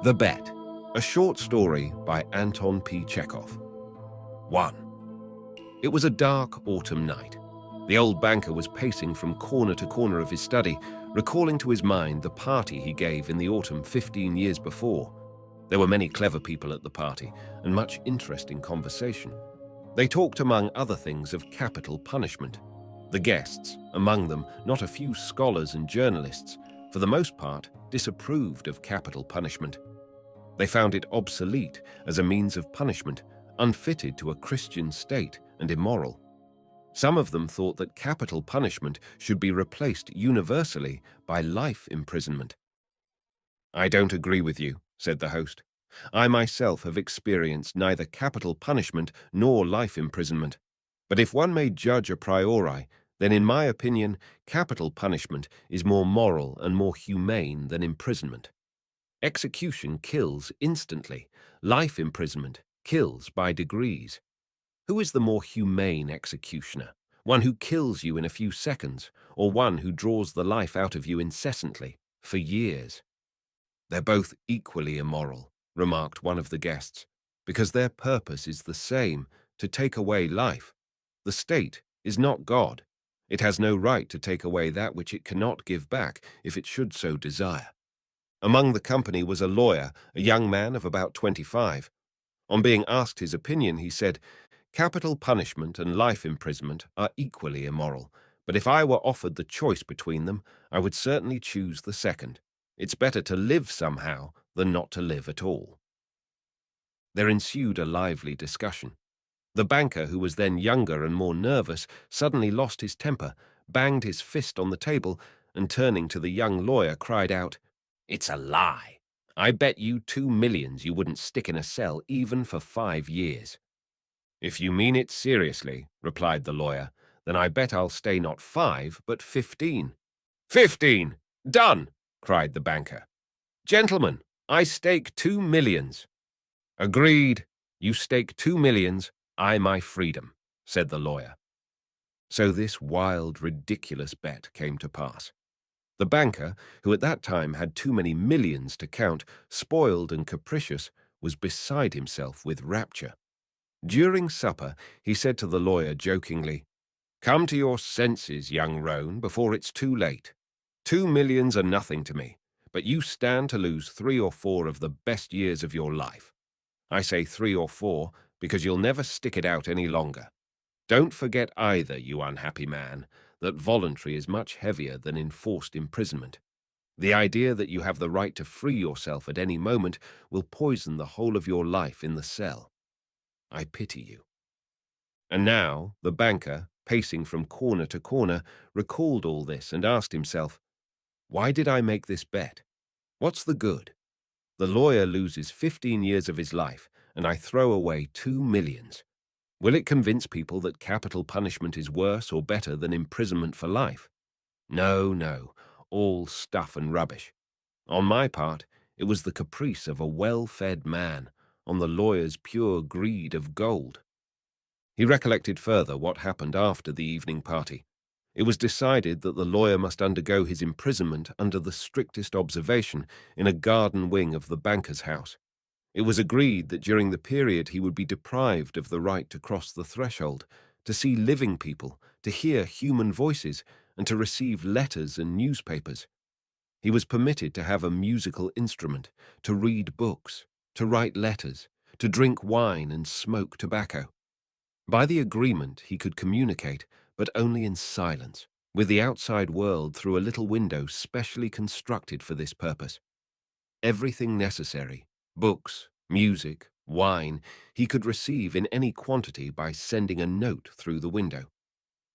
The Bet, a short story by Anton Chekhov. 1. It was a dark autumn night. The old banker was pacing from corner to corner of his study, recalling to his mind the party he gave in the autumn 15 years before. There were many clever people at the party, and much interesting conversation. They talked, among other things, of capital punishment. The guests, among them not a few scholars and journalists, for the most part disapproved of capital punishment. They found it obsolete as a means of punishment, unfitted to a Christian state and immoral. Some of them thought that capital punishment should be replaced universally by life imprisonment. "I don't agree with you," said the host. "I myself have experienced neither capital punishment nor life imprisonment. But if one may judge a priori, then in my opinion, capital punishment is more moral and more humane than imprisonment. Execution kills instantly. Life imprisonment kills by degrees. Who is the more humane executioner? One who kills you in a few seconds, or one who draws the life out of you incessantly, for years?" "They're both equally immoral," remarked one of the guests, "because their purpose is the same, to take away life. The state is not God. It has no right to take away that which it cannot give back if it should so desire." Among the company was a lawyer, a young man of about 25. On being asked his opinion, he said, "Capital punishment and life imprisonment are equally immoral, but if I were offered the choice between them, I would certainly choose the second. It's better to live somehow than not to live at all." There ensued a lively discussion. The banker, who was then younger and more nervous, suddenly lost his temper, banged his fist on the table, and turning to the young lawyer, cried out, "It's a lie. I bet you 2 millions you wouldn't stick in a cell even for 5 years. "If you mean it seriously," replied the lawyer, "then I bet I'll stay not 5, but 15. "15! Done!" cried the banker. "Gentlemen, I stake 2 millions. "Agreed. You stake 2 millions, I my freedom," said the lawyer. So this wild, ridiculous bet came to pass. The banker, who at that time had too many millions to count, spoiled and capricious, was beside himself with rapture. During supper, he said to the lawyer jokingly, "Come to your senses, young roan, before it's too late. 2 millions are nothing to me, but you stand to lose 3 or 4 of the best years of your life. I say 3 or 4 because you'll never stick it out any longer. Don't forget either, you unhappy man, that voluntary is much heavier than enforced imprisonment. The idea that you have the right to free yourself at any moment will poison the whole of your life in the cell. I pity you." And now the banker, pacing from corner to corner, recalled all this and asked himself, "Why did I make this bet? What's the good? The lawyer loses 15 years of his life, and I throw away 2 millions. Will it convince people that capital punishment is worse or better than imprisonment for life? No, no, all stuff and rubbish. On my part, it was the caprice of a well-fed man, on the lawyer's pure greed of gold." He recollected further what happened after the evening party. It was decided that the lawyer must undergo his imprisonment under the strictest observation in a garden wing of the banker's house. It was agreed that during the period he would be deprived of the right to cross the threshold, to see living people, to hear human voices, and to receive letters and newspapers. He was permitted to have a musical instrument, to read books, to write letters, to drink wine and smoke tobacco. By the agreement he could communicate, but only in silence, with the outside world through a little window specially constructed for this purpose. Everything necessary, books, music, wine, he could receive in any quantity by sending a note through the window.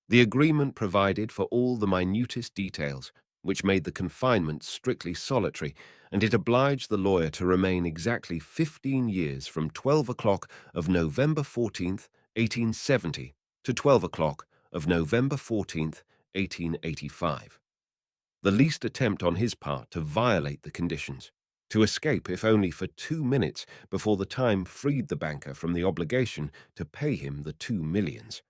The agreement provided for all the minutest details, which made the confinement strictly solitary, and it obliged the lawyer to remain exactly 15 years from 12 o'clock of November 14th, 1870, to 12 o'clock of November 14th, 1885. The least attempt on his part to violate the conditions, to escape if only for 2 minutes before the time freed the banker from the obligation to pay him the 2 millions.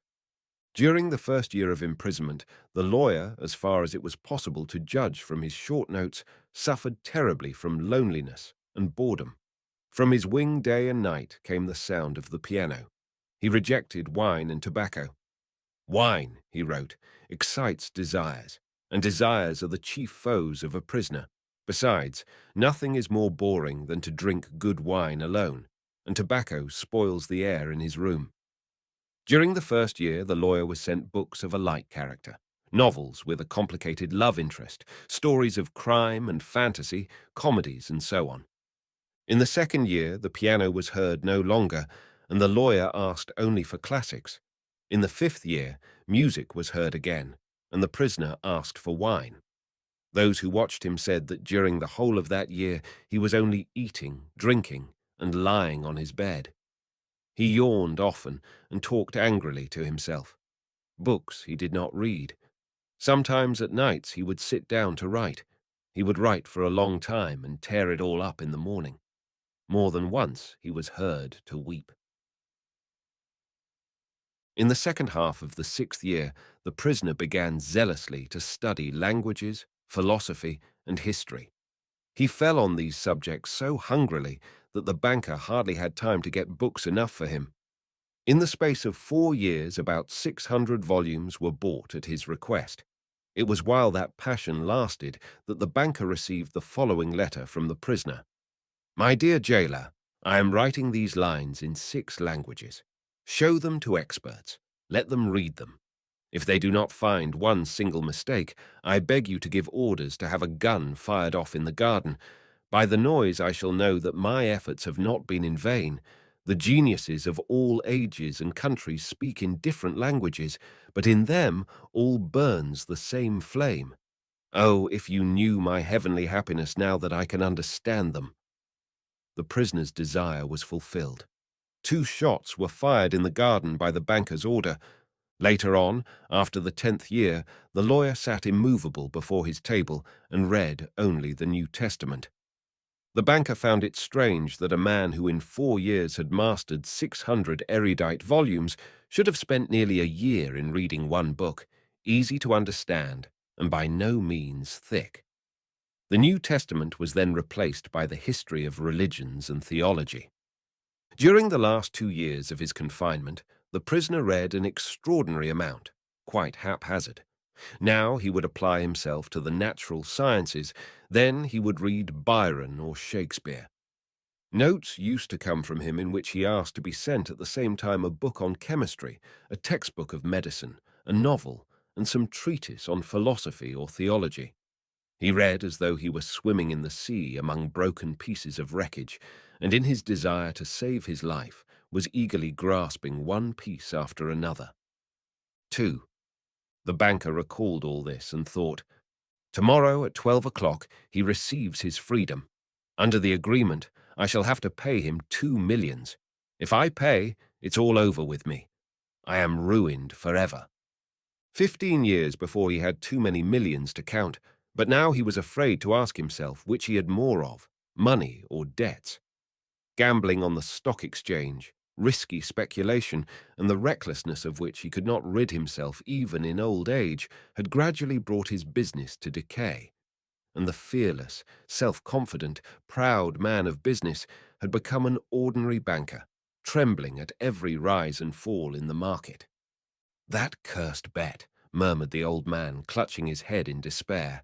During the first year of imprisonment, the lawyer, as far as it was possible to judge from his short notes, suffered terribly from loneliness, and boredom. From his wing day and night came the sound of the piano. He rejected wine and tobacco. Wine, he wrote, excites desires, and desires are the chief foes of a prisoner. Besides, nothing is more boring than to drink good wine alone, and tobacco spoils the air in his room. During the first year, the lawyer was sent books of a light character, novels with a complicated love interest, stories of crime and fantasy, comedies, and so on. In the second year, the piano was heard no longer, and the lawyer asked only for classics. In the fifth year, music was heard again, and the prisoner asked for wine. Those who watched him said that during the whole of that year he was only eating, drinking, and lying on his bed. He yawned often and talked angrily to himself. Books he did not read. Sometimes at nights he would sit down to write. He would write for a long time and tear it all up in the morning. More than once he was heard to weep. In the second half of the sixth year, the prisoner began zealously to study languages, philosophy, and history. He fell on these subjects so hungrily that the banker hardly had time to get books enough for him. In the space of 4 years, about 600 volumes were bought at his request. It was while that passion lasted that the banker received the following letter from the prisoner. "My dear jailer, I am writing these lines in 6 languages. Show them to experts. Let them read them. If they do not find one single mistake, I beg you to give orders to have a gun fired off in the garden. By the noise I shall know that my efforts have not been in vain. The geniuses of all ages and countries speak in different languages, but in them all burns the same flame. Oh, if you knew my heavenly happiness now that I can understand them." The prisoner's desire was fulfilled. 2 shots were fired in the garden by the banker's order. Later on, after the 10th year, the lawyer sat immovable before his table and read only the New Testament. The banker found it strange that a man who in 4 years had mastered 600 erudite volumes should have spent nearly a year in reading one book, easy to understand and by no means thick. The New Testament was then replaced by the history of religions and theology. During the last 2 years of his confinement, the prisoner read an extraordinary amount, quite haphazard. Now he would apply himself to the natural sciences, then he would read Byron or Shakespeare. Notes used to come from him in which he asked to be sent at the same time a book on chemistry, a textbook of medicine, a novel, and some treatise on philosophy or theology. He read as though he were swimming in the sea among broken pieces of wreckage, and in his desire to save his life was eagerly grasping one piece after another. 2. The banker recalled all this and thought, "Tomorrow at 12 o'clock he receives his freedom. Under the agreement, I shall have to pay him 2 millions. If I pay, it's all over with me. I am ruined forever." 15 years before he had too many millions to count, but now he was afraid to ask himself which he had more of, money or debts. Gambling on the stock exchange, risky speculation, and the recklessness of which he could not rid himself even in old age, had gradually brought his business to decay. And the fearless, self-confident, proud man of business had become an ordinary banker, trembling at every rise and fall in the market. "That cursed bet," murmured the old man, clutching his head in despair.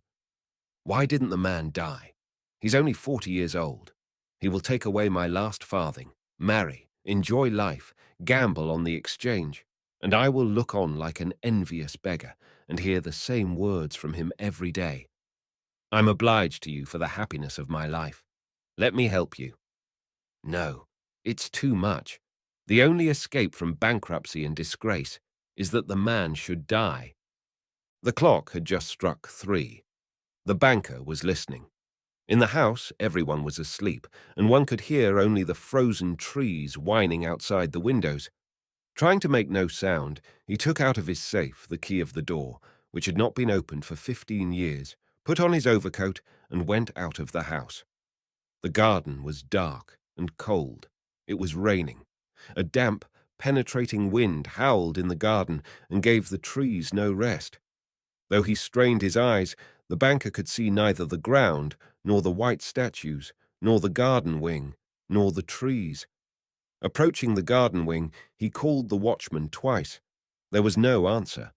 "Why didn't the man die? He's only 40 years old. He will take away my last farthing, marry, enjoy life, gamble on the exchange, and I will look on like an envious beggar and hear the same words from him every day. I'm obliged to you for the happiness of my life. Let me help you." No, it's too much. The only escape from bankruptcy and disgrace is that the man should die. The clock had just struck 3. The banker was listening. In the house, everyone was asleep, and one could hear only the frozen trees whining outside the windows. Trying to make no sound, he took out of his safe the key of the door, which had not been opened for 15 years, put on his overcoat, and went out of the house. The garden was dark and cold. It was raining. A damp, penetrating wind howled in the garden and gave the trees no rest. Though he strained his eyes, the banker could see neither the ground nor the white statues, nor the garden wing, nor the trees. Approaching the garden wing, he called the watchman twice. There was no answer.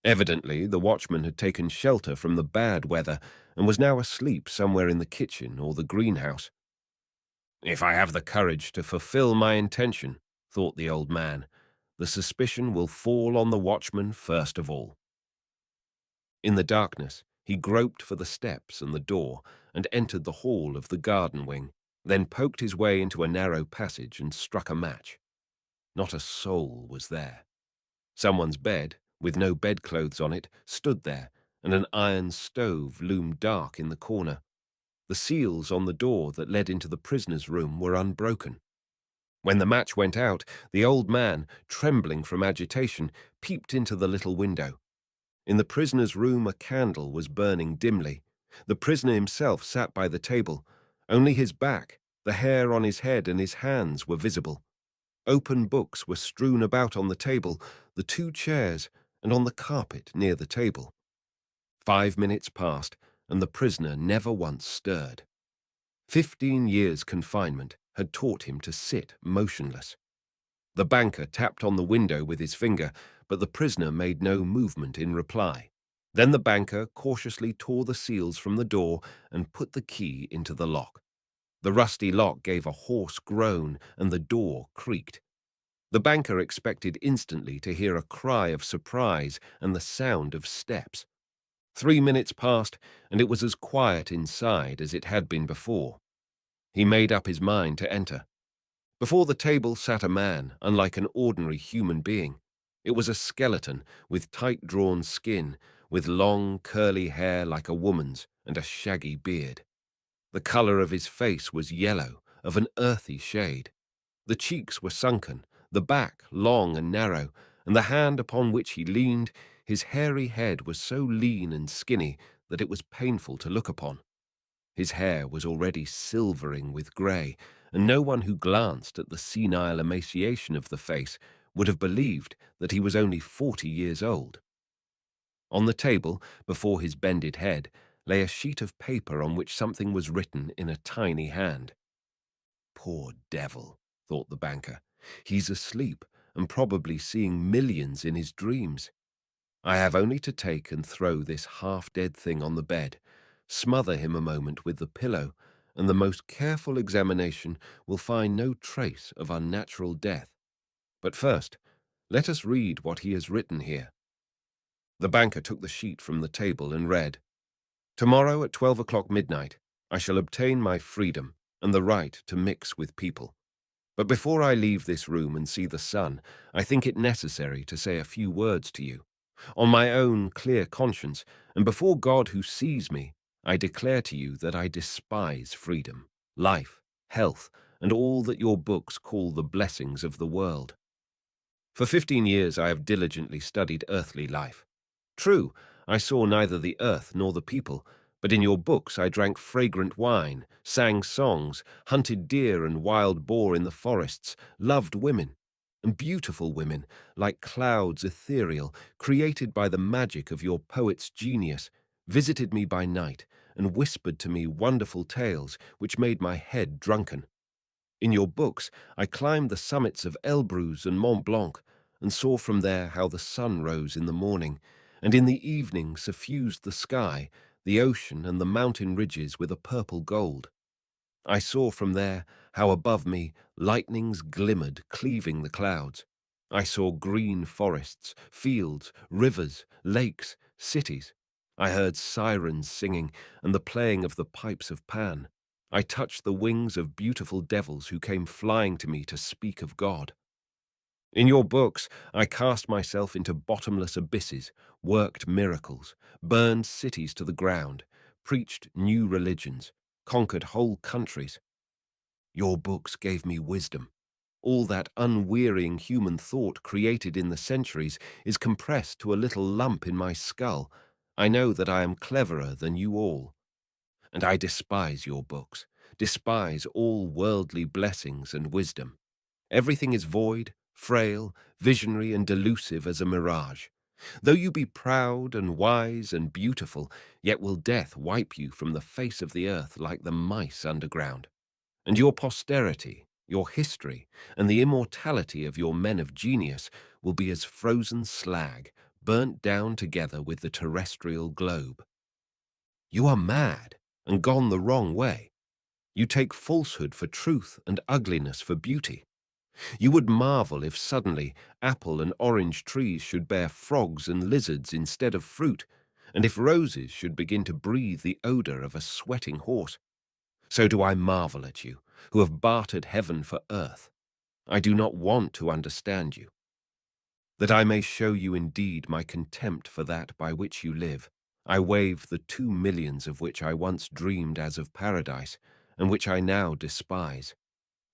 Evidently, the watchman had taken shelter from the bad weather and was now asleep somewhere in the kitchen or the greenhouse. "If I have the courage to fulfill my intention," thought the old man, "the suspicion will fall on the watchman first of all." In the darkness, he groped for the steps and the door and entered the hall of the garden wing, then poked his way into a narrow passage and struck a match. Not a soul was there. Someone's bed, with no bedclothes on it, stood there, and an iron stove loomed dark in the corner. The seals on the door that led into the prisoner's room were unbroken. When the match went out, the old man, trembling from agitation, peeped into the little window. In the prisoner's room a candle was burning dimly. The prisoner himself sat by the table. Only his back, the hair on his head and his hands were visible. Open books were strewn about on the table, the two chairs, and on the carpet near the table. 5 minutes passed, and the prisoner never once stirred. 15 years' confinement had taught him to sit motionless. The banker tapped on the window with his finger, but the prisoner made no movement in reply. Then the banker cautiously tore the seals from the door and put the key into the lock. The rusty lock gave a hoarse groan, and the door creaked. The banker expected instantly to hear a cry of surprise and the sound of steps. 3 minutes passed, and it was as quiet inside as it had been before. He made up his mind to enter. Before the table sat a man, unlike an ordinary human being. It was a skeleton with tight-drawn skin, with long, curly hair like a woman's and a shaggy beard. The color of his face was yellow, of an earthy shade. The cheeks were sunken, the back long and narrow, and the hand upon which he leaned, his hairy head was so lean and skinny that it was painful to look upon. His hair was already silvering with grey, and no one who glanced at the senile emaciation of the face would have believed that he was only 40 years old. On the table, before his bended head, lay a sheet of paper on which something was written in a tiny hand. "Poor devil," thought the banker. "He's asleep and probably seeing millions in his dreams. I have only to take and throw this half-dead thing on the bed, smother him a moment with the pillow, and the most careful examination will find no trace of unnatural death. But first, let us read what he has written here." The banker took the sheet from the table and read, "Tomorrow at 12 o'clock midnight, I shall obtain my freedom and the right to mix with people. But before I leave this room and see the sun, I think it necessary to say a few words to you. On my own clear conscience, and before God who sees me, I declare to you that I despise freedom, life, health, and all that your books call the blessings of the world. For 15 years I have diligently studied earthly life. True, I saw neither the earth nor the people, but in your books I drank fragrant wine, sang songs, hunted deer and wild boar in the forests, loved women, and beautiful women, like clouds ethereal, created by the magic of your poet's genius, visited me by night and whispered to me wonderful tales which made my head drunken. In your books I climbed the summits of Elbrus and Mont Blanc, and saw from there how the sun rose in the morning, and in the evening suffused the sky, the ocean and the mountain ridges with a purple gold. I saw from there how above me lightnings glimmered, cleaving the clouds. I saw green forests, fields, rivers, lakes, cities. I heard sirens singing and the playing of the pipes of Pan. I touched the wings of beautiful devils who came flying to me to speak of God. In your books, I cast myself into bottomless abysses, worked miracles, burned cities to the ground, preached new religions, conquered whole countries. Your books gave me wisdom. All that unwearying human thought created in the centuries is compressed to a little lump in my skull. I know that I am cleverer than you all. And I despise your books, despise all worldly blessings and wisdom. Everything is void, frail, visionary, and delusive as a mirage. Though you be proud and wise and beautiful, yet will death wipe you from the face of the earth like the mice underground. And your posterity, your history, and the immortality of your men of genius will be as frozen slag, burnt down together with the terrestrial globe. You are mad and gone the wrong way. You take falsehood for truth and ugliness for beauty. You would marvel if suddenly apple and orange trees should bear frogs and lizards instead of fruit, and if roses should begin to breathe the odor of a sweating horse. So do I marvel at you, who have bartered heaven for earth. I do not want to understand you. That I may show you indeed my contempt for that by which you live, I waive the 2 millions of which I once dreamed as of paradise, and which I now despise.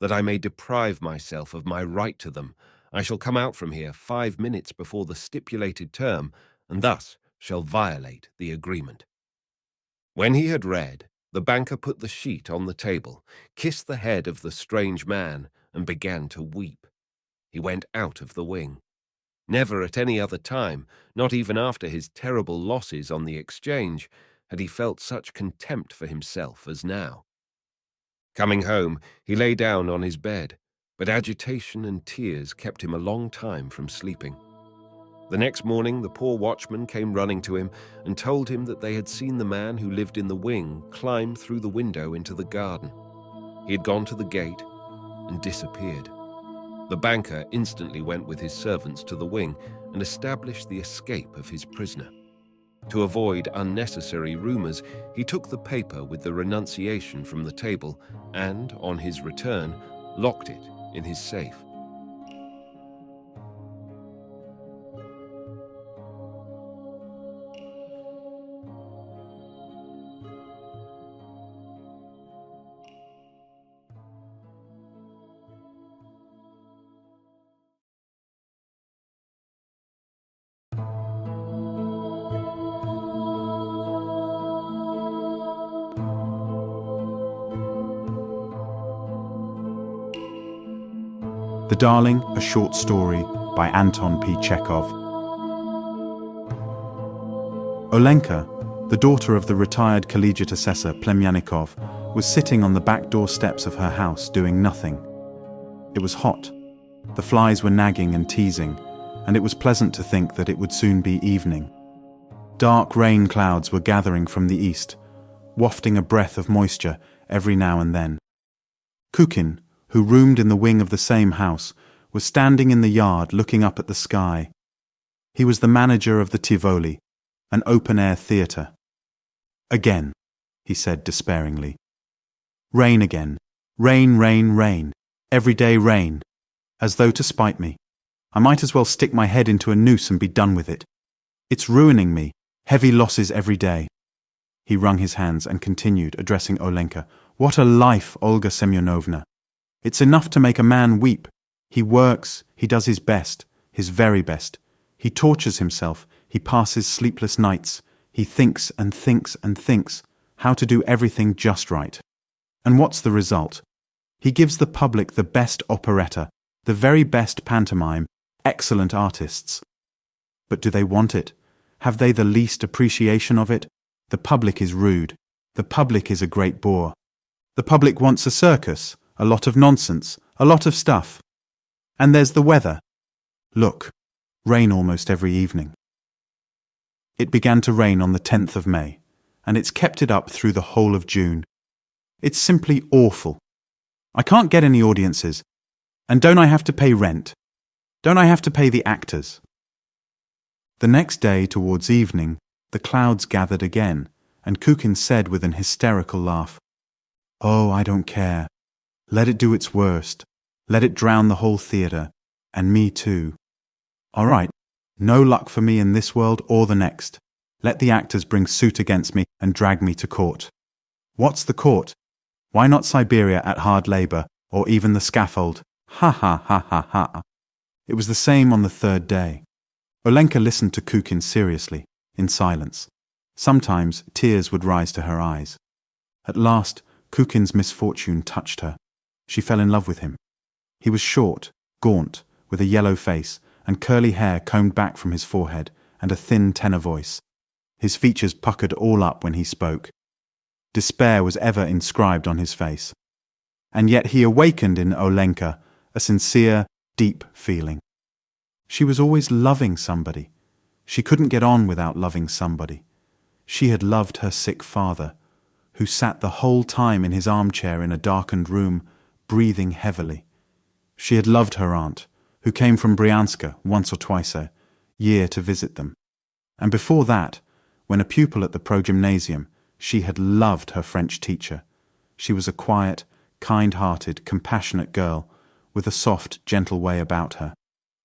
That I may deprive myself of my right to them, I shall come out from here 5 minutes before the stipulated term, and thus shall violate the agreement. When he had read, the banker put the sheet on the table, kissed the head of the strange man, and began to weep. He went out of the wing. Never at any other time, not even after his terrible losses on the exchange, had he felt such contempt for himself as now. Coming home, he lay down on his bed, but agitation and tears kept him a long time from sleeping. The next morning, the poor watchman came running to him and told him that they had seen the man who lived in the wing climb through the window into the garden. He had gone to the gate and disappeared. The banker instantly went with his servants to the wing and established the escape of his prisoner. To avoid unnecessary rumors, he took the paper with the renunciation from the table and, on his return, locked it in his safe. The Darling, a short story by Anton P. Chekhov. Olenka, the daughter of the retired collegiate assessor Plemyanikov, was sitting on the back door steps of her house doing nothing. It was hot. The flies were nagging and teasing, and it was pleasant to think that it would soon be evening. Dark rain clouds were gathering from the east, wafting a breath of moisture every now and then. Kukin, who roomed in the wing of the same house, was standing in the yard looking up at the sky. He was the manager of the Tivoli, an open-air theatre. "Again," he said despairingly. "Rain again. Rain, rain, rain. Every day rain. As though to spite me. I might as well stick my head into a noose and be done with it. It's ruining me. Heavy losses every day." He wrung his hands and continued, addressing Olenka. "What a life, Olga Semyonovna! It's enough to make a man weep. He works, he does his best, his very best. He tortures himself, he passes sleepless nights. He thinks and thinks and thinks how to do everything just right. And what's the result? He gives the public the best operetta, the very best pantomime, excellent artists. But do they want it? Have they the least appreciation of it? The public is rude. The public is a great bore. The public wants a circus, a lot of nonsense, a lot of stuff. And there's the weather. Look, rain almost every evening." It began to rain on the 10th of May, and it's kept it up through the whole of June. It's simply awful. I can't get any audiences. And don't I have to pay rent? Don't I have to pay the actors? The next day, towards evening, the clouds gathered again, and Kukin said with an hysterical laugh, "Oh, I don't care. Let it do its worst. Let it drown the whole theatre, and me too. All right, no luck for me in this world or the next. Let the actors bring suit against me and drag me to court. What's the court? Why not Siberia at hard labour, or even the scaffold? Ha ha ha ha ha." It was the same on the third day. Olenka listened to Kukin seriously, in silence. Sometimes tears would rise to her eyes. At last, Kukin's misfortune touched her. She fell in love with him. He was short, gaunt, with a yellow face, and curly hair combed back from his forehead, and a thin tenor voice. His features puckered all up when he spoke. Despair was ever inscribed on his face. And yet he awakened in Olenka a sincere, deep feeling. She was always loving somebody. She couldn't get on without loving somebody. She had loved her sick father, who sat the whole time in his armchair in a darkened room, breathing heavily. She had loved her aunt, who came from Bryanska once or twice a year to visit them. And before that, when a pupil at the progymnasium, she had loved her French teacher. She was a quiet, kind-hearted, compassionate girl with a soft, gentle way about her,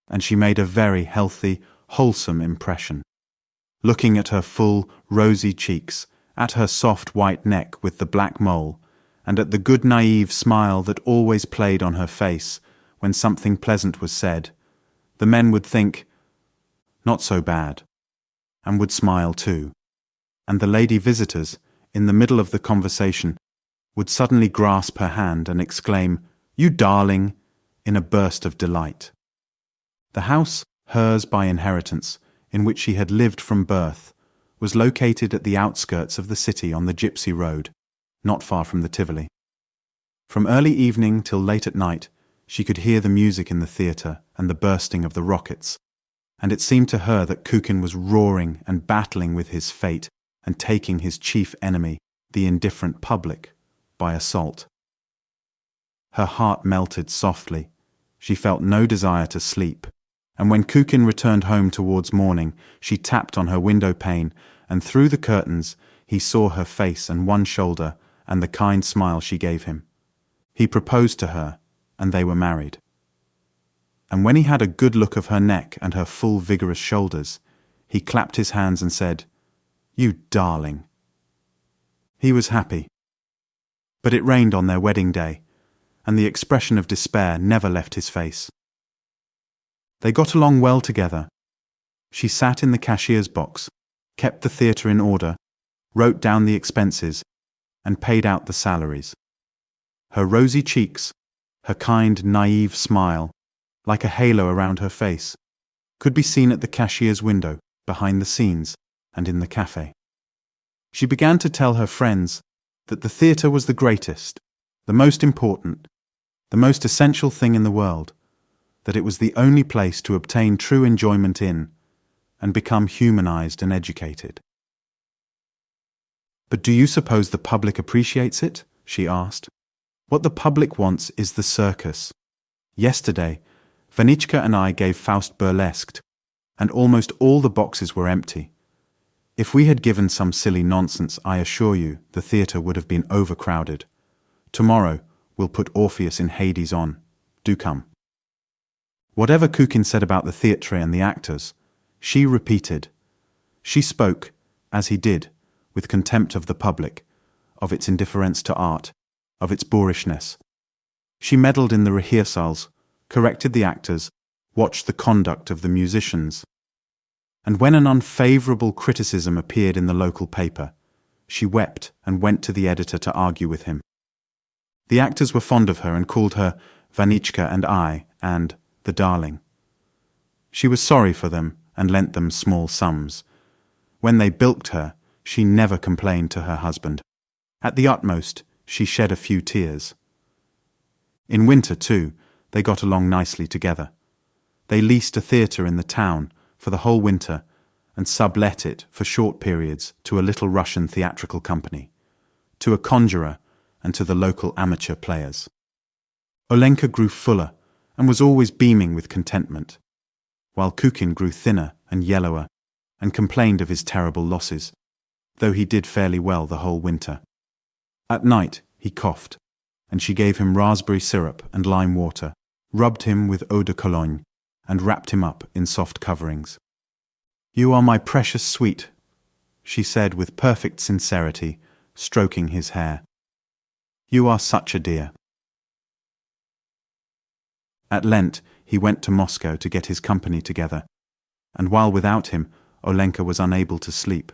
and she made a very healthy, wholesome impression. Looking at her full, rosy cheeks, at her soft white neck with the black mole, and at the good naive smile that always played on her face when something pleasant was said, the men would think, "Not so bad," and would smile too. And the lady visitors, in the middle of the conversation, would suddenly grasp her hand and exclaim, "You darling," in a burst of delight. The house, hers by inheritance, in which she had lived from birth, was located at the outskirts of the city on the Gypsy Road, not far from the Tivoli. From early evening till late at night, she could hear the music in the theatre and the bursting of the rockets, and it seemed to her that Kukin was roaring and battling with his fate and taking his chief enemy, the indifferent public, by assault. Her heart melted softly. She felt no desire to sleep, and when Kukin returned home towards morning, she tapped on her window pane, and through the curtains he saw her face and one shoulder and the kind smile she gave him. He proposed to her, and they were married. And when he had a good look of her neck and her full vigorous shoulders, he clapped his hands and said, "You darling." He was happy. But it rained on their wedding day, and the expression of despair never left his face. They got along well together. She sat in the cashier's box, kept the theatre in order, wrote down the expenses, and paid out the salaries. Her rosy cheeks, her kind, naive smile, like a halo around her face, could be seen at the cashier's window, behind the scenes, and in the cafe. She began to tell her friends that the theatre was the greatest, the most important, the most essential thing in the world, that it was the only place to obtain true enjoyment in, and become humanized and educated. "But do you suppose the public appreciates it?" she asked. "What the public wants is the circus. Yesterday, Vanichka and I gave Faust burlesqued, and almost all the boxes were empty. If we had given some silly nonsense, I assure you, the theatre would have been overcrowded. Tomorrow, we'll put Orpheus in Hades on. Do come." Whatever Kukin said about the theatre and the actors, she repeated. She spoke, as he did, with contempt of the public, of its indifference to art, of its boorishness. She meddled in the rehearsals, corrected the actors, watched the conduct of the musicians. And when an unfavourable criticism appeared in the local paper, she wept and went to the editor to argue with him. The actors were fond of her and called her Vanichka and I, and the darling. She was sorry for them and lent them small sums. When they bilked her, she never complained to her husband. At the utmost, she shed a few tears. In winter, too, they got along nicely together. They leased a theatre in the town for the whole winter and sublet it for short periods to a little Russian theatrical company, to a conjurer, and to the local amateur players. Olenka grew fuller and was always beaming with contentment, while Kukin grew thinner and yellower and complained of his terrible losses, though he did fairly well the whole winter. At night he coughed, and she gave him raspberry syrup and lime water, rubbed him with eau de Cologne, and wrapped him up in soft coverings. "You are my precious sweet," she said with perfect sincerity, stroking his hair. "You are such a dear." At Lent, he went to Moscow to get his company together, and while without him, Olenka was unable to sleep.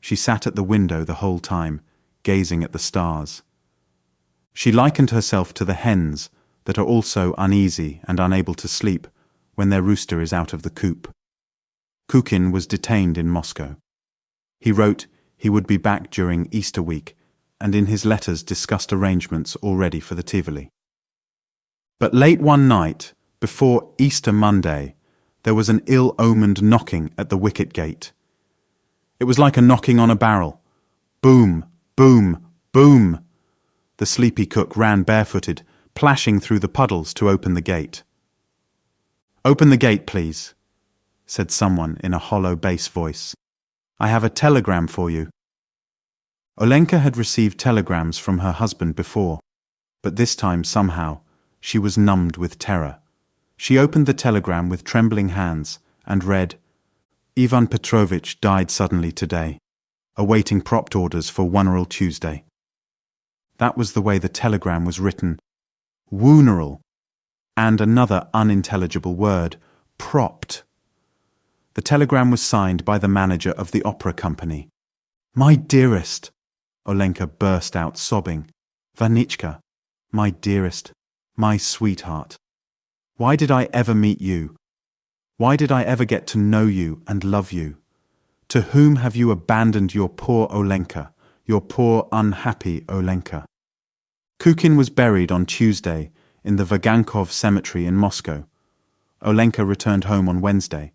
She sat at the window the whole time, gazing at the stars. She likened herself to the hens that are also uneasy and unable to sleep when their rooster is out of the coop. Kukin was detained in Moscow. He wrote he would be back during Easter week, and in his letters discussed arrangements already for the Tivoli. But late one night, before Easter Monday, there was an ill-omened knocking at the wicket gate. It was like a knocking on a barrel. Boom, boom, boom. The sleepy cook ran barefooted, plashing through the puddles to open the gate. "Open the gate, please," said someone in a hollow bass voice. "I have a telegram for you." Olenka had received telegrams from her husband before, but this time somehow she was numbed with terror. She opened the telegram with trembling hands and read, "Ivan Petrovich died suddenly today, awaiting propt orders for Wuneral Tuesday." That was the way the telegram was written. Wuneral, and another unintelligible word, propt. The telegram was signed by the manager of the opera company. "My dearest," Olenka burst out sobbing. "Vanichka, my dearest, my sweetheart. Why did I ever meet you? Why did I ever get to know you and love you? To whom have you abandoned your poor Olenka, your poor unhappy Olenka?" Kukin was buried on Tuesday in the Vagankov cemetery in Moscow. Olenka returned home on Wednesday,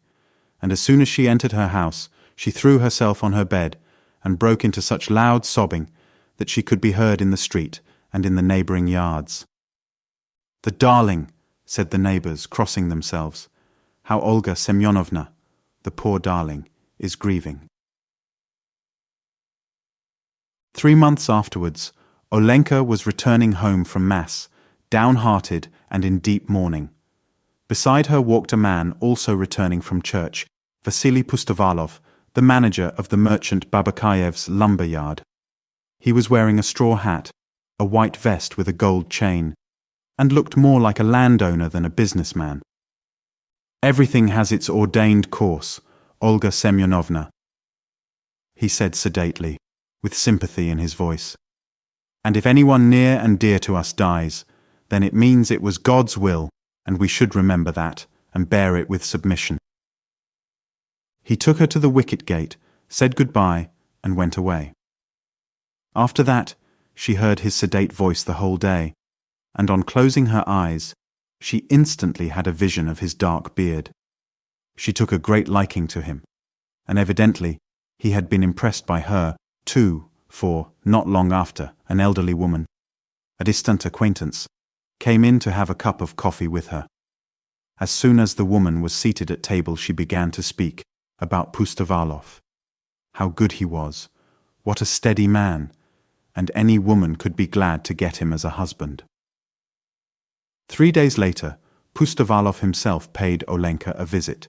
and as soon as she entered her house, she threw herself on her bed and broke into such loud sobbing that she could be heard in the street and in the neighbouring yards. "The darling," said the neighbours, crossing themselves. "How Olga Semyonovna, the poor darling, is grieving." 3 months afterwards, Olenka was returning home from Mass, downhearted and in deep mourning. Beside her walked a man also returning from church, Vasily Pustovalov, the manager of the merchant Babakayev's lumber yard. He was wearing a straw hat, a white vest with a gold chain, and looked more like a landowner than a businessman. "Everything has its ordained course, Olga Semyonovna," he said sedately, with sympathy in his voice. "And if anyone near and dear to us dies, then it means it was God's will, and we should remember that and bear it with submission." He took her to the wicket gate, said goodbye, and went away. After that, she heard his sedate voice the whole day, and on closing her eyes, she instantly had a vision of his dark beard. She took a great liking to him, and evidently he had been impressed by her, too, for, not long after, an elderly woman, a distant acquaintance, came in to have a cup of coffee with her. As soon as the woman was seated at table, she began to speak about Pustovalov. How good he was, what a steady man, and any woman could be glad to get him as a husband. 3 days later, Pustovalov himself paid Olenka a visit.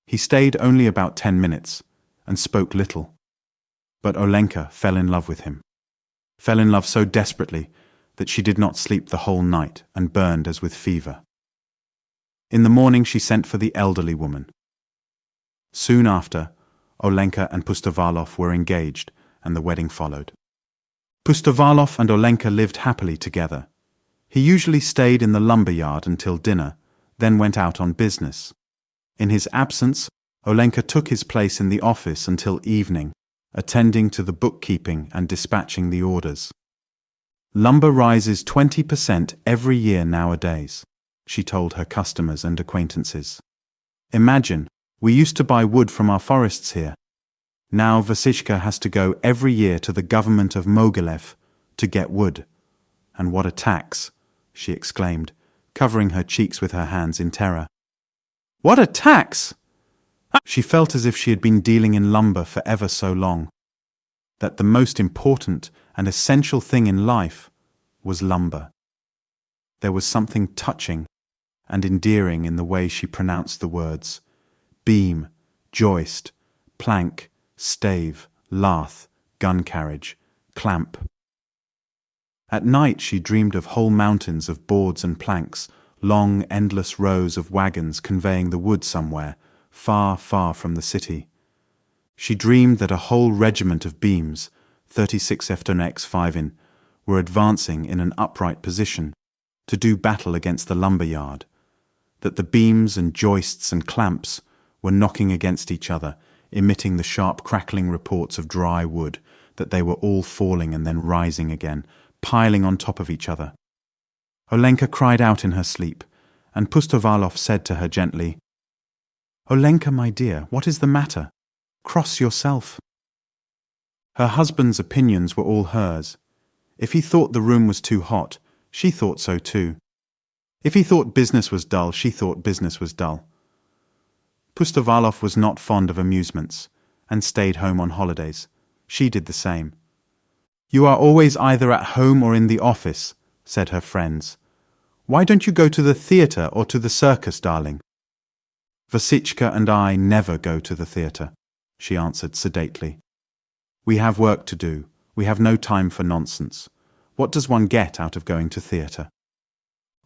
He stayed only about 10 minutes and spoke little. But Olenka fell in love with him. Fell in love so desperately that she did not sleep the whole night and burned as with fever. In the morning she sent for the elderly woman. Soon after, Olenka and Pustovalov were engaged and the wedding followed. Pustovalov and Olenka lived happily together. He usually stayed in the lumber yard until dinner, then went out on business. In his absence, Olenka took his place in the office until evening, attending to the bookkeeping and dispatching the orders. "Lumber rises 20% every year nowadays," she told her customers and acquaintances. "Imagine, we used to buy wood from our forests here. Now Vasishka has to go every year to the government of Mogilev to get wood. And what a tax!" she exclaimed, covering her cheeks with her hands in terror. "What a tax!" She felt as if she had been dealing in lumber for ever so long. That the most important and essential thing in life was lumber. There was something touching and endearing in the way she pronounced the words: beam, joist, plank, stave, lath, gun carriage, clamp. At night she dreamed of whole mountains of boards and planks, long endless rows of wagons conveying the wood somewhere, far, far from the city. She dreamed that a whole regiment of beams, 36 Eftoneks 5-in, were advancing in an upright position to do battle against the lumber yard, that the beams and joists and clamps were knocking against each other, emitting the sharp crackling reports of dry wood, that they were all falling and then rising again, piling on top of each other. Olenka cried out in her sleep, and Pustovalov said to her gently, "Olenka, my dear, what is the matter? Cross yourself." Her husband's opinions were all hers. If he thought the room was too hot, she thought so too. If he thought business was dull, she thought business was dull. Pustovalov was not fond of amusements, and stayed home on holidays. She did the same. "You are always either at home or in the office," said her friends. "Why don't you go to the theatre or to the circus, darling?" "Vasichka and I never go to the theatre," she answered sedately. "We have work to do. We have no time for nonsense. What does one get out of going to theatre?"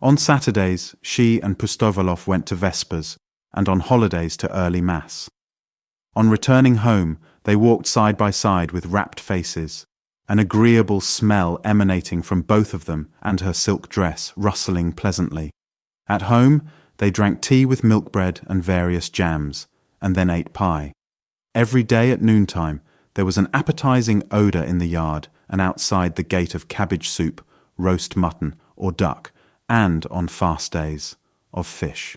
On Saturdays, she and Pustovalov went to Vespers, and on holidays to early Mass. On returning home, they walked side by side with rapt faces, an agreeable smell emanating from both of them and her silk dress rustling pleasantly. At home, they drank tea with milk bread and various jams, and then ate pie. Every day at noontime, there was an appetizing odour in the yard and outside the gate of cabbage soup, roast mutton or duck, and, on fast days, of fish.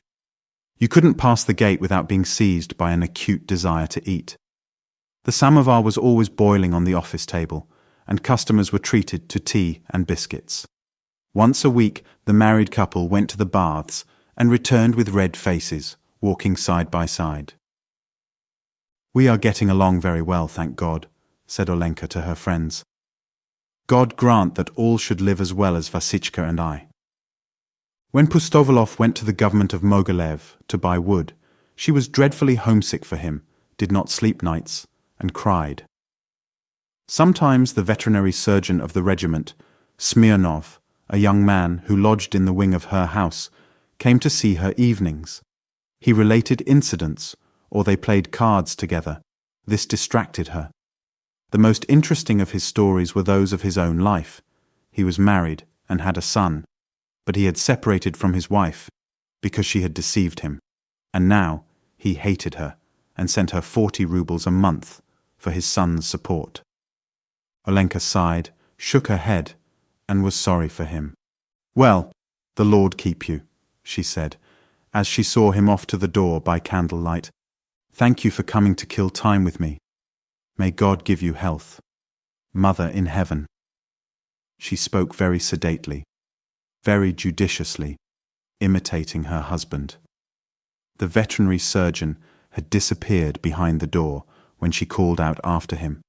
You couldn't pass the gate without being seized by an acute desire to eat. The samovar was always boiling on the office table, and customers were treated to tea and biscuits. Once a week, the married couple went to the baths and returned with red faces, walking side by side. "We are getting along very well, thank God," said Olenka to her friends. "God grant that all should live as well as Vasichka and I." When Pustovalov went to the government of Mogilev to buy wood, she was dreadfully homesick for him, did not sleep nights, and cried. Sometimes the veterinary surgeon of the regiment, Smirnov, a young man who lodged in the wing of her house, came to see her evenings. He related incidents, or they played cards together. This distracted her. The most interesting of his stories were those of his own life. He was married and had a son, but he had separated from his wife because she had deceived him, and now he hated her and sent her 40 rubles a month for his son's support. Olenka sighed, shook her head, and was sorry for him. "Well, the Lord keep you," she said, as she saw him off to the door by candlelight. "Thank you for coming to kill time with me. May God give you health. Mother in heaven." She spoke very sedately, very judiciously, imitating her husband. The veterinary surgeon had disappeared behind the door when she called out after him,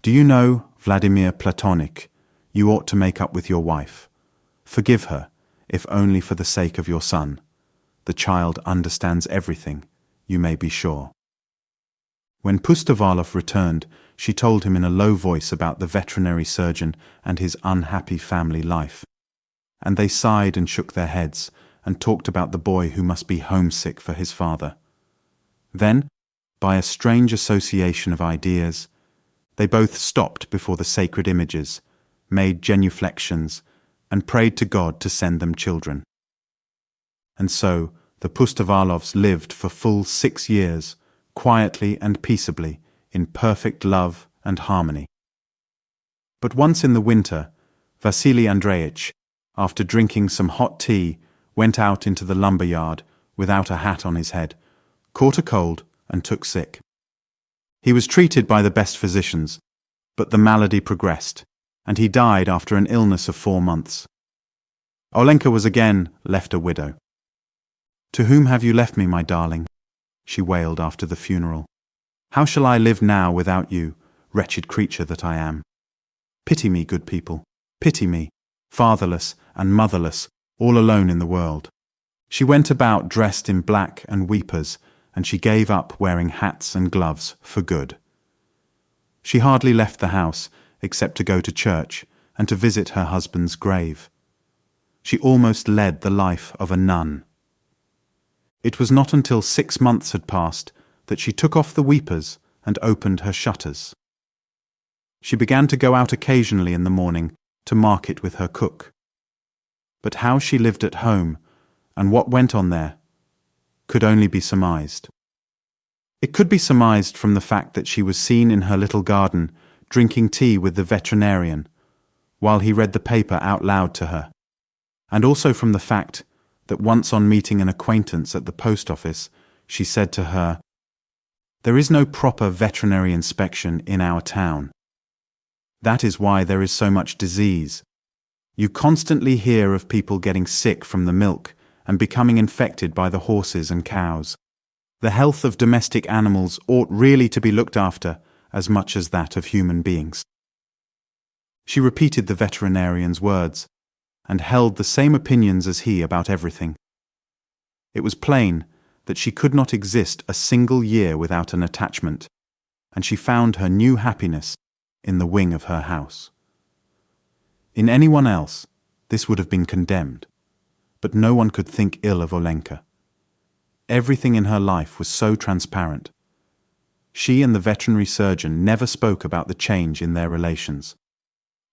"Do you know, Vladimir Platonych, you ought to make up with your wife. Forgive her, if only for the sake of your son. The child understands everything, you may be sure." When Pustovalov returned, she told him in a low voice about the veterinary surgeon and his unhappy family life. And they sighed and shook their heads, and talked about the boy who must be homesick for his father. Then, by a strange association of ideas, they both stopped before the sacred images, made genuflections, and prayed to God to send them children. And so the Pustovalovs lived for full 6 years, quietly and peaceably, in perfect love and harmony. But once in the winter, Vasily Andreitch, after drinking some hot tea, went out into the lumber yard without a hat on his head, caught a cold, and took sick. He was treated by the best physicians, but the malady progressed, and he died after an illness of 4 months. Olenka was again left a widow. "To whom have you left me, my darling?" she wailed after the funeral. "How shall I live now without you, wretched creature that I am? Pity me, good people, pity me, fatherless and motherless, all alone in the world." She went about dressed in black and weepers, and she gave up wearing hats and gloves for good. She hardly left the house, except to go to church and to visit her husband's grave. She almost led the life of a nun. It was not until 6 months had passed that she took off the weepers and opened her shutters. She began to go out occasionally in the morning to market with her cook. But how she lived at home, and what went on there, could only be surmised. It could be surmised from the fact that she was seen in her little garden drinking tea with the veterinarian, while he read the paper out loud to her, and also from the fact that once on meeting an acquaintance at the post office, she said to her, "There is no proper veterinary inspection in our town. That is why there is so much disease. You constantly hear of people getting sick from the milk and becoming infected by the horses and cows. The health of domestic animals ought really to be looked after as much as that of human beings." She repeated the veterinarian's words, and held the same opinions as he about everything. It was plain that she could not exist a single year without an attachment, and she found her new happiness in the wing of her house. In anyone else, this would have been condemned, but no one could think ill of Olenka. Everything in her life was so transparent. She and the veterinary surgeon never spoke about the change in their relations.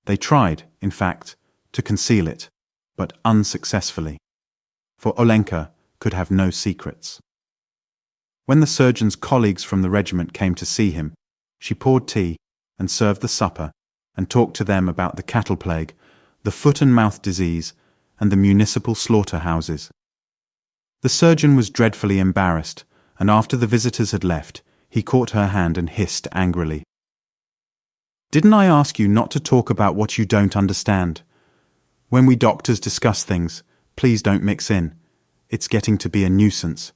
They tried, in fact, to conceal it, but unsuccessfully, for Olenka could have no secrets. When the surgeon's colleagues from the regiment came to see him, she poured tea and served the supper and talked to them about the cattle plague, the foot and mouth disease, and the municipal slaughterhouses. The surgeon was dreadfully embarrassed, and after the visitors had left, he caught her hand and hissed angrily. "Didn't I ask you not to talk about what you don't understand? When we doctors discuss things, please don't mix in. It's getting to be a nuisance."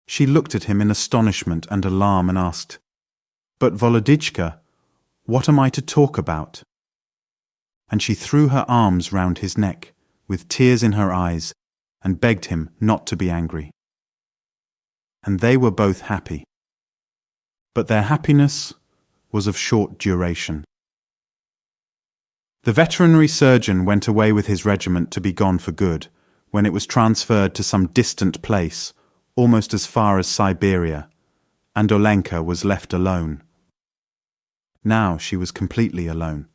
She looked at him in astonishment and alarm and asked, "But Volodechka, what am I to talk about?" And she threw her arms round his neck, with tears in her eyes, and begged him not to be angry. And they were both happy. But their happiness was of short duration. The veterinary surgeon went away with his regiment to be gone for good, when it was transferred to some distant place, almost as far as Siberia, and Olenka was left alone. Now she was completely alone.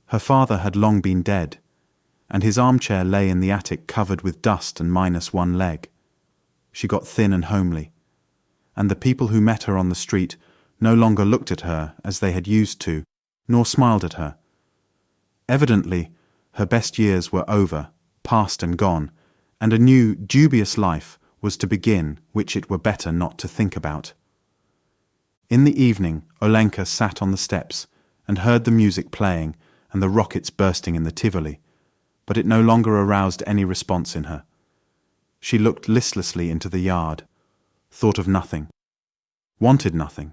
Her father had long been dead, and his armchair lay in the attic covered with dust and minus one leg. She got thin and homely, and the people who met her on the street no longer looked at her as they had used to, nor smiled at her. Evidently, her best years were over, past and gone, and a new, dubious life was to begin which it were better not to think about. In the evening, Olenka sat on the steps and heard the music playing and the rockets bursting in the Tivoli, but it no longer aroused any response in her. She looked listlessly into the yard, thought of nothing, wanted nothing.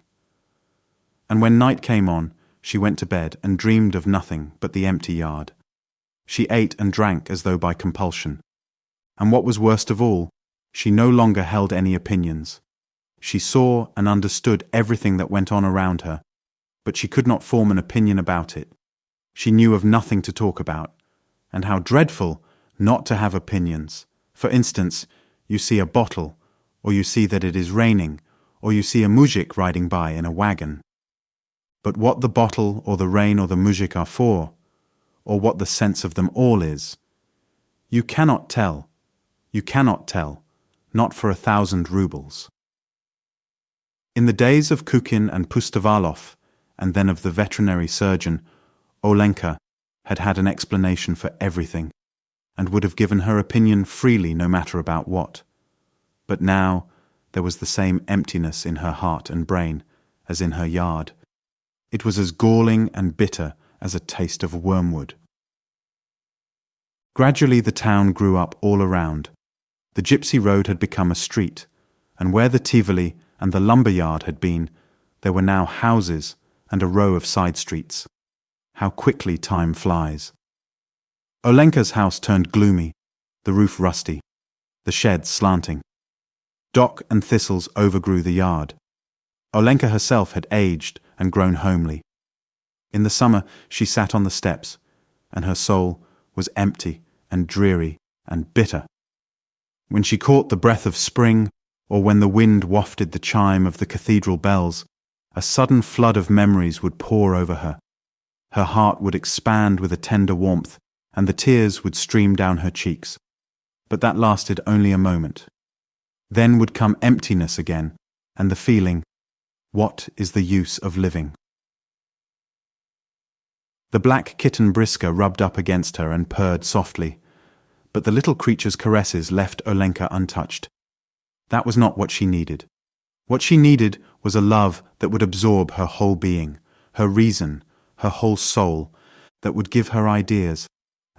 And when night came on, she went to bed and dreamed of nothing but the empty yard. She ate and drank as though by compulsion. And what was worst of all, she no longer held any opinions. She saw and understood everything that went on around her, but she could not form an opinion about it. She knew of nothing to talk about, and how dreadful not to have opinions. For instance, you see a bottle, or you see that it is raining, or you see a muzhik riding by in a wagon. But what the bottle or the rain or the muzhik are for, or what the sense of them all is, you cannot tell. You cannot tell, not for 1,000 rubles. In the days of Kukin and Pustovalov, and then of the veterinary surgeon, Olenka had had an explanation for everything, and would have given her opinion freely no matter about what. But now there was the same emptiness in her heart and brain as in her yard. It was as galling and bitter as a taste of wormwood. Gradually the town grew up all around. The gypsy road had become a street, and where the Tivoli and the lumber yard had been, there were now houses and a row of side streets. How quickly time flies. Olenka's house turned gloomy, the roof rusty, the sheds slanting. Dock and thistles overgrew the yard. Olenka herself had aged and grown homely. In the summer she sat on the steps, and her soul was empty and dreary and bitter. When she caught the breath of spring, or when the wind wafted the chime of the cathedral bells, a sudden flood of memories would pour over her. Her heart would expand with a tender warmth, and the tears would stream down her cheeks. But that lasted only a moment. Then would come emptiness again, and the feeling, what is the use of living? The black kitten Briska rubbed up against her and purred softly, but the little creature's caresses left Olenka untouched. That was not what she needed. What she needed was a love that would absorb her whole being, her reason, her whole soul, that would give her ideas,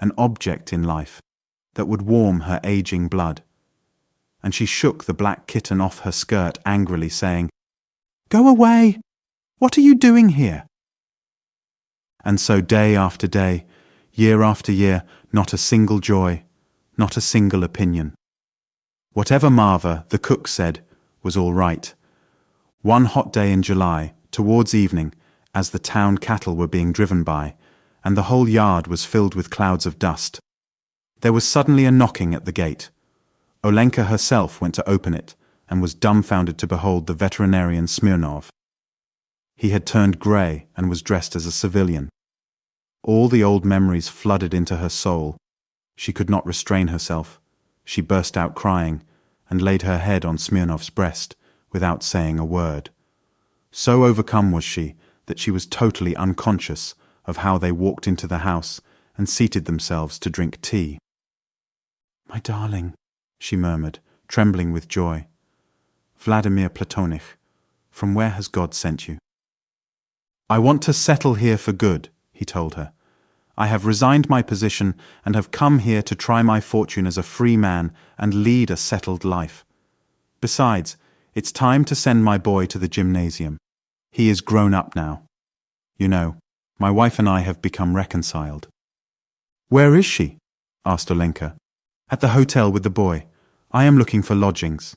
an object in life, that would warm her aging blood. And she shook the black kitten off her skirt angrily, saying, "Go away! What are you doing here?" And so day after day, year after year, not a single joy, not a single opinion. Whatever Marva, the cook, said was all right. One hot day in July, towards evening, as the town cattle were being driven by, and the whole yard was filled with clouds of dust, there was suddenly a knocking at the gate. Olenka herself went to open it, and was dumbfounded to behold the veterinarian Smirnov. He had turned grey and was dressed as a civilian. All the old memories flooded into her soul. She could not restrain herself. She burst out crying, and laid her head on Smirnov's breast, without saying a word. So overcome was she that she was totally unconscious of how they walked into the house and seated themselves to drink tea. "My darling," she murmured, trembling with joy. "Vladimir Platonich, from where has God sent you?" "I want to settle here for good," he told her. "I have resigned my position and have come here to try my fortune as a free man and lead a settled life. Besides, it's time to send my boy to the gymnasium. He is grown up now. You know, my wife and I have become reconciled." "Where is she?" asked Olenka. "At the hotel with the boy. I am looking for lodgings."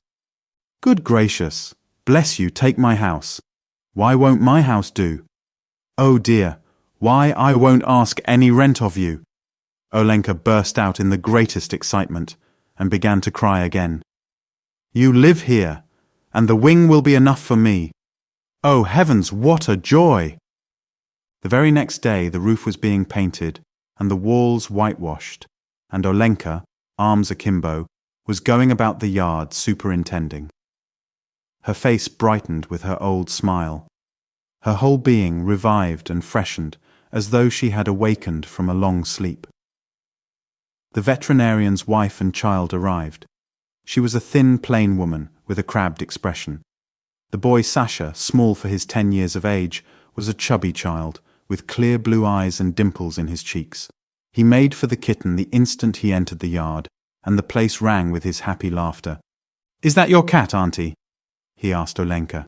"Good gracious! Bless you, take my house. Why won't my house do? Oh dear, why I won't ask any rent of you." Olenka burst out in the greatest excitement and began to cry again. "You live here, and the wing will be enough for me. Oh heavens, what a joy!" The very next day the roof was being painted and the walls whitewashed, and Olenka, arms akimbo, was going about the yard superintending. Her face brightened with her old smile. Her whole being revived and freshened as though she had awakened from a long sleep. The veterinarian's wife and child arrived. She was a thin, plain woman with a crabbed expression. The boy Sasha, small for his 10 years of age, was a chubby child with clear blue eyes and dimples in his cheeks. He made for the kitten the instant he entered the yard, and the place rang with his happy laughter. "Is that your cat, Auntie?" he asked Olenka.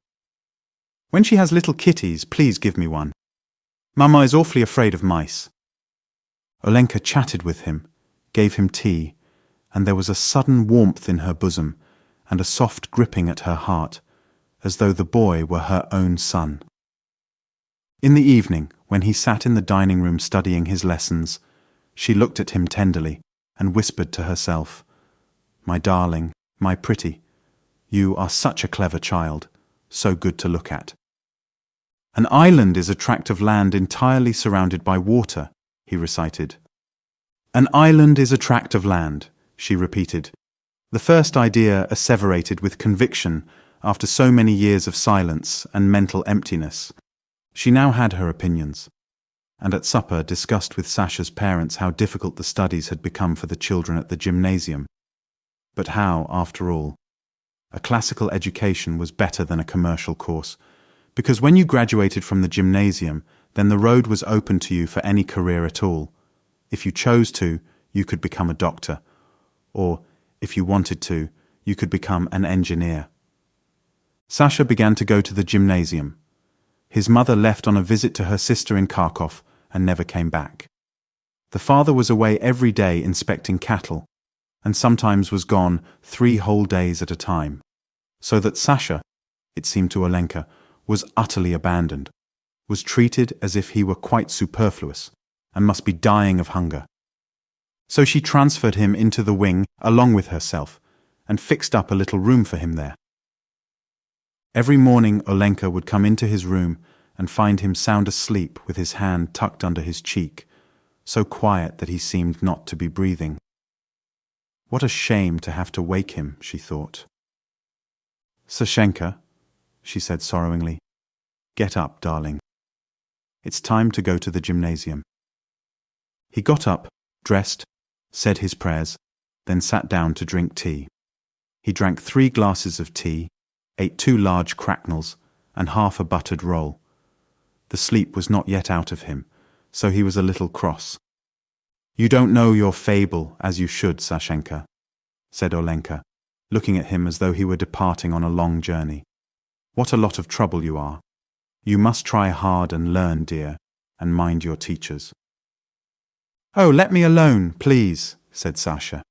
"When she has little kitties, please give me one. Mama is awfully afraid of mice." Olenka chatted with him, gave him tea, and there was a sudden warmth in her bosom and a soft gripping at her heart, as though the boy were her own son. In the evening, when he sat in the dining room studying his lessons, she looked at him tenderly and whispered to herself, "My darling, my pretty, you are such a clever child, so good to look at." "An island is a tract of land entirely surrounded by water," he recited. "An island is a tract of land," she repeated, the first idea asseverated with conviction after so many years of silence and mental emptiness. She now had her opinions, and at supper discussed with Sasha's parents how difficult the studies had become for the children at the gymnasium. But how, after all, a classical education was better than a commercial course, because when you graduated from the gymnasium, then the road was open to you for any career at all. If you chose to, you could become a doctor, or, if you wanted to, you could become an engineer. Sasha began to go to the gymnasium. His mother left on a visit to her sister in Kharkov and never came back. The father was away every day inspecting cattle, and sometimes was gone 3 whole days at a time, so that Sasha, it seemed to Olenka, was utterly abandoned, was treated as if he were quite superfluous, and must be dying of hunger. So she transferred him into the wing along with herself, and fixed up a little room for him there. Every morning Olenka would come into his room and find him sound asleep with his hand tucked under his cheek, so quiet that he seemed not to be breathing. What a shame to have to wake him, she thought. Sashenka, she said sorrowingly. Get up, darling. It's time to go to the gymnasium. He got up, dressed, said his prayers, then sat down to drink tea. He drank 3 glasses of tea, ate 2 large cracknels, and half a buttered roll. The sleep was not yet out of him, so he was a little cross. You don't know your fable as you should, Sashenka, said Olenka, looking at him as though he were departing on a long journey. What a lot of trouble you are. You must try hard and learn, dear, and mind your teachers. Oh, let me alone, please, said Sasha.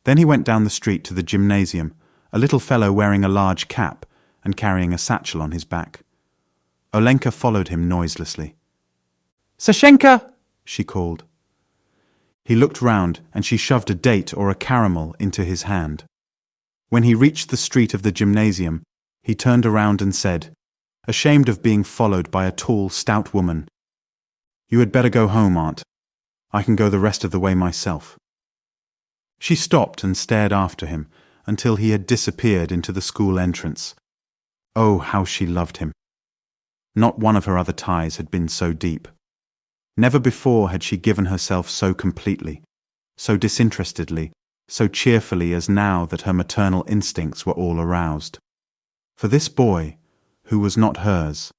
Then he went down the street to the gymnasium, a little fellow wearing a large cap and carrying a satchel on his back. Olenka followed him noiselessly. Sashenka, she called. He looked round and she shoved a date or a caramel into his hand. When he reached the street of the gymnasium, he turned around and said, ashamed of being followed by a tall, stout woman, You had better go home, Aunt. I can go the rest of the way myself. She stopped and stared after him until he had disappeared into the school entrance. Oh, how she loved him! Not one of her other ties had been so deep. Never before had she given herself so completely, so disinterestedly, so cheerfully as now that her maternal instincts were all aroused. For this boy, who was not hers,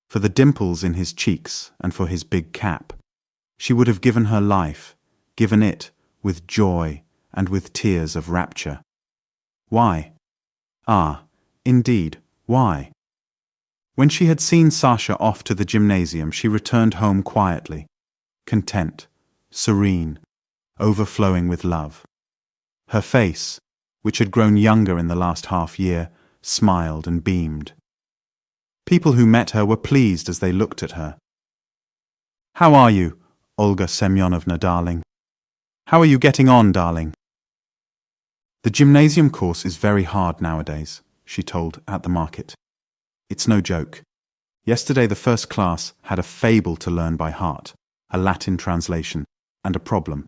for the dimples in his cheeks and for his big cap, she would have given her life, given it with joy and with tears of rapture. Why? Ah, indeed, why? When she had seen Sasha off to the gymnasium, she returned home quietly, content, serene, overflowing with love. Her face, which had grown younger in the last half-year, smiled and beamed. People who met her were pleased as they looked at her. How are you, Olga Semyonovna, darling? How are you getting on, darling? The gymnasium course is very hard nowadays, she told at the market. It's no joke. Yesterday the first class had a fable to learn by heart, a Latin translation, and a problem.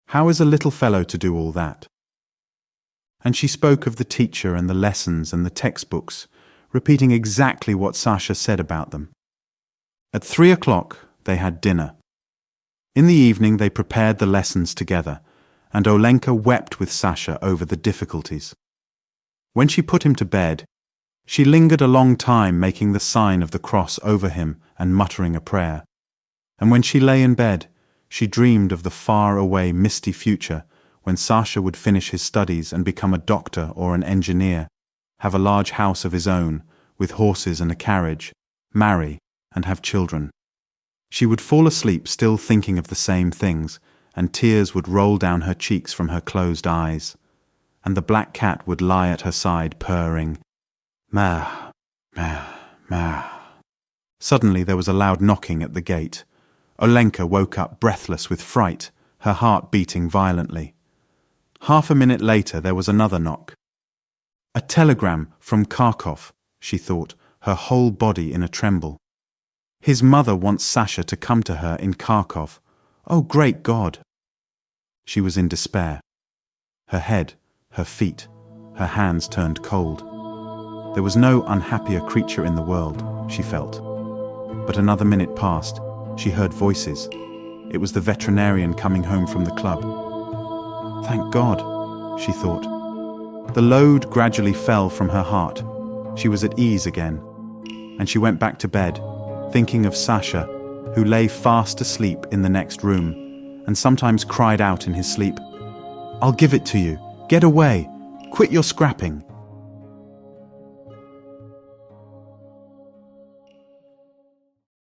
How is a little fellow to do all that? And she spoke of the teacher and the lessons and the textbooks, repeating exactly what Sasha said about them. At 3 o'clock they had dinner. In the evening they prepared the lessons together, and Olenka wept with Sasha over the difficulties. When she put him to bed, she lingered a long time making the sign of the cross over him and muttering a prayer. And when she lay in bed, she dreamed of the far-away, misty future when Sasha would finish his studies and become a doctor or an engineer, have a large house of his own, with horses and a carriage, marry, and have children. She would fall asleep still thinking of the same things, and tears would roll down her cheeks from her closed eyes, and the black cat would lie at her side purring, "Ma, ma, ma." Suddenly there was a loud knocking at the gate. Olenka woke up breathless with fright, her heart beating violently. Half a minute later there was another knock. A telegram from Kharkov, she thought, her whole body in a tremble. His mother wants Sasha to come to her in Kharkov. Oh, great God! She was in despair. Her head, her feet, her hands turned cold. There was no unhappier creature in the world, she felt. But another minute passed. She heard voices. It was the veterinarian coming home from the club. Thank God, she thought. The load gradually fell from her heart. She was at ease again, and she went back to bed, thinking of Sasha, who lay fast asleep in the next room, and sometimes cried out in his sleep, "I'll give it to you. Get away. Quit your scrapping.